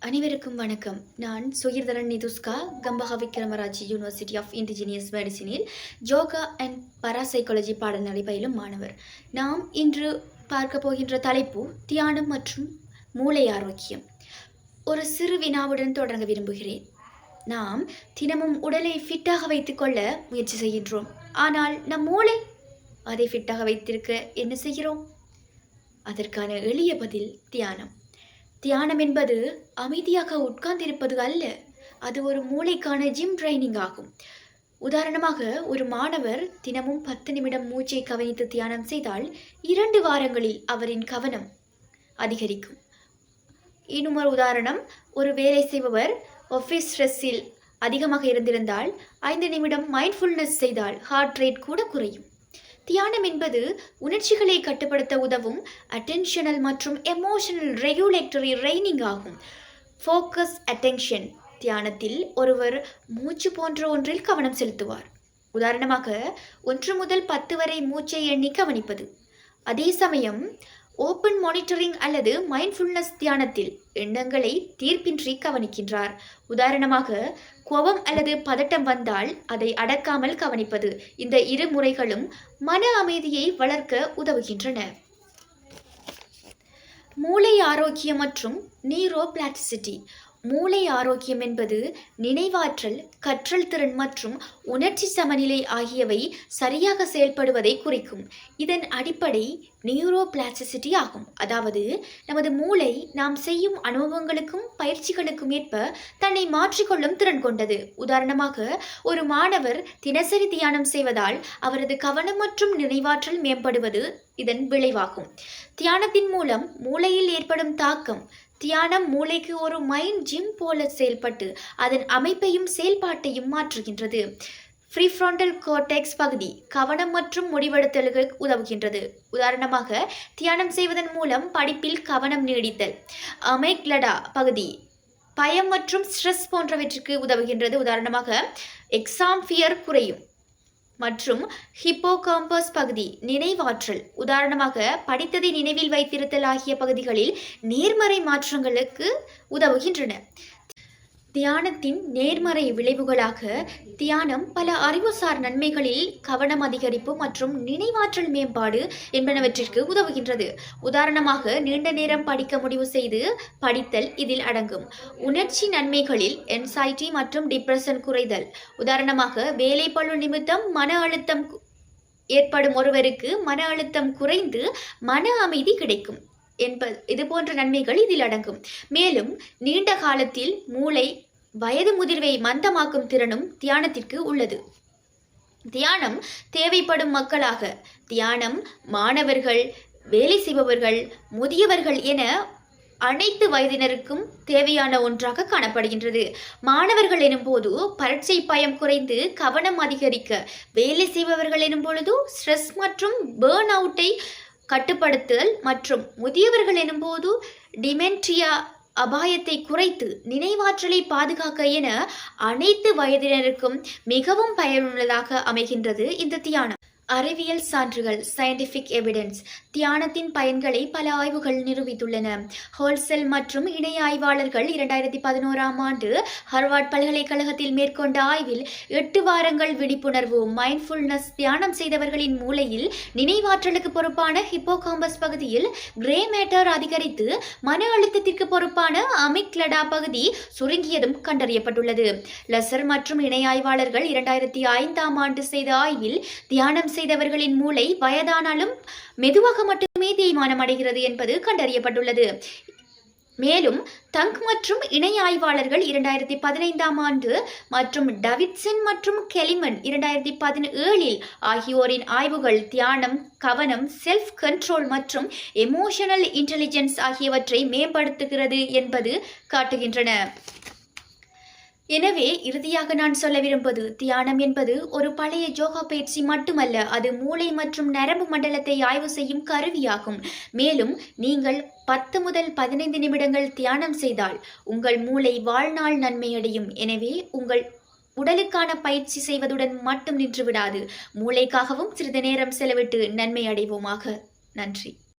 அனைவருக்கும் வணக்கம். நான் Sukirtharan Nithuska, Gampaha Wickramarachchi university of indigenous மெடிசினில் யோகா அண்ட் பராசைக்காலஜி பாடநெறி பயிலும் மாணவர். நாம் இன்று பார்க்க போகின்ற தலைப்பு தியானம் மற்றும் மூளை ஆரோக்கியம். ஒரு சிறு வினாவுடன் தொடங்க விரும்புகிறேன். நாம் தினமும் உடலை ஃபிட்டாக வைத்துக்கொள்ள முயற்சி செய்கின்றோம். ஆனால் நம் மூளை அதை ஃபிட்டாக வைத்திருக்க என்ன செய்கிறோம்? அதற்கான எளிய பதில் தியானம். தியானம் என்பது அமைதியாக உட்கார்ந்திருப்பது அல்ல, அது ஒரு மூளைக்கான ஜிம் ட்ரைனிங் ஆகும். உதாரணமாக, ஒரு மாணவர் தினமும் 10 நிமிடம் மூச்சை கவனித்து தியானம் செய்தால் 2 வாரங்களில் அவரின் கவனம் அதிகரிக்கும். இன்னும் ஒரு உதாரணம், ஒரு வேலை செய்பவர் ஆஃபீஸ் ஸ்ட்ரெஸ்ஸில் அதிகமாக இருந்திருந்தால் 5 நிமிடம் மைண்ட்ஃபுல்னஸ் செய்தால் ஹார்ட் ரேட் கூட குறையும். தியானம் என்பது உணர்ச்சிகளை கட்டுப்படுத்த உதவும் அட்டென்ஷனல் மற்றும் எமோஷனல் ரெகுலேட்டரி ட்ரைனிங் ஆகும். ஃபோக்கஸ் அட்டென்ஷன் தியானத்தில் ஒருவர் மூச்சு போன்ற ஒன்றில் கவனம் செலுத்துவார். உதாரணமாக, 1 முதல் 10 வரை மூச்சை எண்ணி கவனிப்பது. அதே சமயம் ஓப்பன் மானிட்டரிங் அல்லது மைண்ட்ஃபுல்னஸ் தியானத்தில் எண்ணங்களை தீர்ப்பின்றி கவனிக்கின்றார். உதாரணமாக, கோபம் அல்லது பதட்டம் வந்தால் அதை அடக்காமல் கவனிப்பது. இந்த 2 முறைகளும் மன அமைதியை வளர்க்க உதவுகின்றன. மூளை ஆரோக்கியம் மற்றும் நியூரோபிளாஸ்டிசிட்டி. மூளை ஆரோக்கியம் என்பது நினைவாற்றல், கற்றல் திறன் மற்றும் உணர்ச்சி சமநிலை ஆகியவை சரியாக செயல்படுவதை குறிக்கும். இதன் அடிப்படை நியூரோபிளாஸ்டிசிட்டி ஆகும். அதாவது, நமது மூளை நாம் செய்யும் அனுபவங்களுக்கும் பயிற்சிகளுக்கும் ஏற்ப தன்னை மாற்றிக்கொள்ளும் திறன் கொண்டது. உதாரணமாக, ஒரு மாணவர் தினசரி தியானம் செய்வதால் அவரது கவனம் மற்றும் நினைவாற்றல் மேம்படுவது இதன் விளைவாகும். தியானத்தின் மூலம் மூளையில் ஏற்படும் தாக்கம். தியானம் மூளைக்கு ஒரு மைண்ட் ஜிம் போல செயல்பட்டு அதன் அமைப்பையும் செயல்பாட்டையும் மாற்றுகின்றது. ப்ரீஃப்ராண்டல் கோர்டெக்ஸ் பகுதி கவனம் மற்றும் முடிவெடுத்தலுக்கு உதவுகின்றது. உதாரணமாக, தியானம் செய்வதன் மூலம் படிப்பில் கவனம் நீடித்தல். அமிக்டலா பகுதி பயம் மற்றும் ஸ்ட்ரெஸ் போன்றவற்றிற்கு உதவுகின்றது. உதாரணமாக, எக்ஸாம் ஃபியர் குறையும். மற்றும் ஹிப்போகாம்பஸ் பகுதி நினைவாற்றல். உதாரணமாக, படித்ததை நினைவில் வைத்திருத்தல் ஆகிய பகுதிகளில் நேர்மறை மாற்றங்களுக்கு உதவுகின்றன. தியானத்தின் நேர்மறை விளைவுகளாக தியானம் பல அறிவுசார் நன்மைகளில் கவனம் அதிகரிப்பு மற்றும் நினைவாற்றல் மேம்பாடு என்பனவற்றிற்கு உதவுகின்றது. உதாரணமாக, நீண்ட நேரம் படிக்க முடிவு செய்து படித்தல் இதில் அடங்கும். உணர்ச்சி நன்மைகளில் என்சைட்டி மற்றும் டிப்ரெஷன் குறைதல். உதாரணமாக, வேலைப்பளு நிமித்தம் மன அழுத்தம் ஏற்படும் ஒருவருக்கு மன அழுத்தம் குறைந்து மன அமைதி கிடைக்கும் இது போன்ற நன்மைகள் இதில் அடங்கும். மேலும் நீண்ட காலத்தில் மூளை வயது முதிர்வை மந்தமாக்கும் திறனும் தியானத்திற்கு உள்ளது. தியானம் தேவைப்படும் மக்களாக தியானம் மாணவர்கள், வேலை செய்பவர்கள், முதியவர்கள் என அனைத்து வயதினருக்கும் தேவையான ஒன்றாக காணப்படுகின்றது. மாணவர்கள் எனும் போது பரீட்சை பயம் குறைந்து கவனம் அதிகரிக்க, வேலை செய்பவர்கள் எனும் பொழுது ஸ்ட்ரெஸ் மற்றும் பேர்ன் அவுட்டை கட்டுப்படுத்தல் மற்றும் முதியவர்கள் எனும்போது டிமென்ட்ரியா அபாயத்தை குறைத்து நினைவாற்றலை பாதுகாக்க என அனைத்து வயதினருக்கும் மிகவும் பயனுள்ளதாக அமைகின்றது இந்த தியானம். அறிவியல் சான்றுகள் சயின்டிஃபிக் எவிடன்ஸ். தியானத்தின் பயன்களை பல ஆய்வுகள் நிரூபித்துள்ளன. ஹோல்செல் மற்றும் இணைய ஆய்வாளர்கள் 2011ஆம் ஆண்டு ஹார்வர்ட் பல்கலைக்கழகத்தில் மேற்கொண்ட ஆய்வில் 8 வாரங்கள் விழிப்புணர்வு மைண்ட்ஃபுல்னஸ் தியானம் செய்தவர்களின் மூளையில் நினைவாற்றலுக்கு பொறுப்பான ஹிப்போகாம்பஸ் பகுதியில் கிரே மேட்டர் அதிகரித்து மன அழுத்தத்திற்கு பொறுப்பான அமிக்டலா பகுதி சுருங்கியதும் கண்டறியப்பட்டுள்ளது. லெசர் மற்றும் இணை ஆய்வாளர்கள் 2005ஆம் ஆண்டு செய்த ஆய்வில் தியானம் செய்தவர்களின் மூளை வயதானாலும் மெதுவாக மட்டுமே தேய்மானம் அடைகிறது என்பது கண்டறியப்பட்டுள்ளது. மேலும் தங்க் மற்றும் இணை ஆய்வாளர்கள் 2015ஆம் ஆண்டு மற்றும் டவிட்சன் மற்றும் கெலிமன் 2017 ஆகியோரின் ஆய்வுகள் தியானம் கவனம், செல்ஃப் கண்ட்ரோல் மற்றும் எமோஷனல் இன்டெலிஜென்ஸ் ஆகியவற்றை மேம்படுத்துகிறது என்பது காட்டுகின்றன. எனவே இறுதியாக நான் சொல்ல விரும்புவது, தியானம் என்பது ஒரு பழைய யோகா பயிற்சி மட்டுமல்ல, அது மூளை மற்றும் நரம்பு மண்டலத்தை ஆய்வு செய்யும் கருவியாகும். மேலும் நீங்கள் 10 முதல் 15 நிமிடங்கள் தியானம் செய்தால் உங்கள் மூளை வாழ்நாள் நன்மையடையும். எனவே உங்கள் உடலுக்கான பயிற்சி செய்வதுடன் மட்டும் நின்றுவிடாது, மூளைக்காகவும் சிறிது நேரம் செலவிட்டு நன்மை அடைவோமாக. நன்றி.